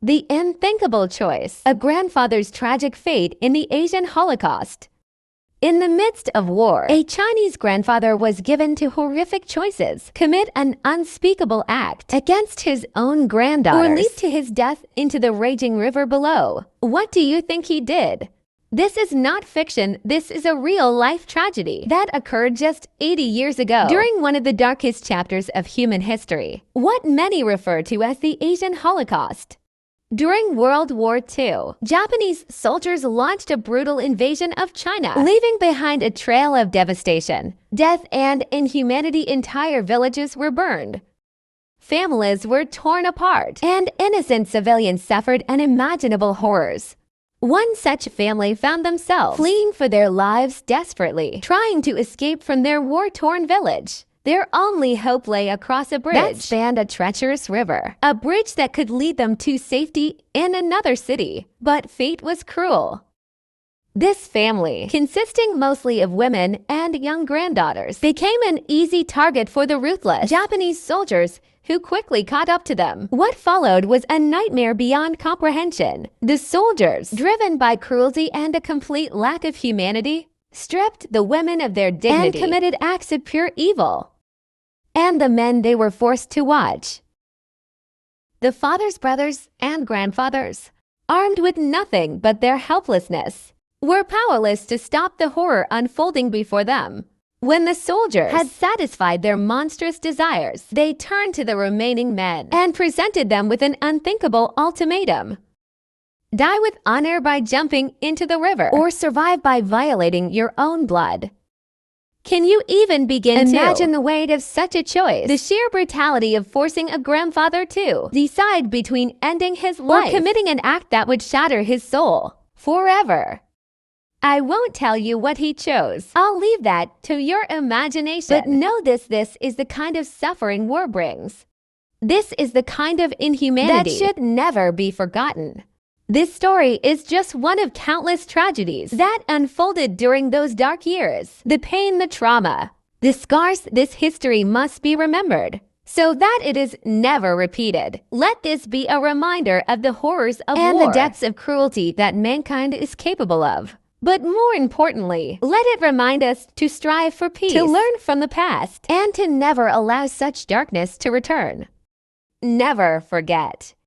The unthinkable choice, a grandfather's tragic fate in the Asian Holocaust. In the midst of war, a Chinese grandfather was given to horrific choices: commit an unspeakable act against his own granddaughters, or leap to his death into the raging river below. What do you think he did? This is not fiction, this is a real-life tragedy that occurred just 80 years ago, during one of the darkest chapters of human history, what many refer to as the Asian Holocaust. During World War II, Japanese soldiers launched a brutal invasion of China, leaving behind a trail of devastation, death, and inhumanity. Entire villages were burned. Families were torn apart, and innocent civilians suffered unimaginable horrors. One such family found themselves fleeing for their lives desperately, trying to escape from their war-torn village. Their only hope lay across a bridge that spanned a treacherous river, a bridge that could lead them to safety in another city. But fate was cruel. This family, consisting mostly of women and young granddaughters, became an easy target for the ruthless Japanese soldiers, who quickly caught up to them. What followed was a nightmare beyond comprehension. The soldiers, driven by cruelty and a complete lack of humanity, stripped the women of their dignity and committed acts of pure evil. And the men they were forced to watch, the fathers, brothers, and grandfathers, armed with nothing but their helplessness, were powerless to stop the horror unfolding before them. When the soldiers had satisfied their monstrous desires, they turned to the remaining men and presented them with an unthinkable ultimatum: die with honor by jumping into the river, or survive by violating your own blood. Can you even begin to imagine the weight of such a choice? The sheer brutality of forcing a grandfather to decide between ending his life or committing an act that would shatter his soul forever. I won't tell you what he chose. I'll leave that to your imagination. But know this is the kind of suffering war brings. This is the kind of inhumanity that should never be forgotten. This story is just one of countless tragedies that unfolded during those dark years. The pain, the trauma, the scars, this history must be remembered, so that it is never repeated. Let this be a reminder of the horrors of war and the depths of cruelty that mankind is capable of. But more importantly, let it remind us to strive for peace, to learn from the past, and to never allow such darkness to return. Never forget.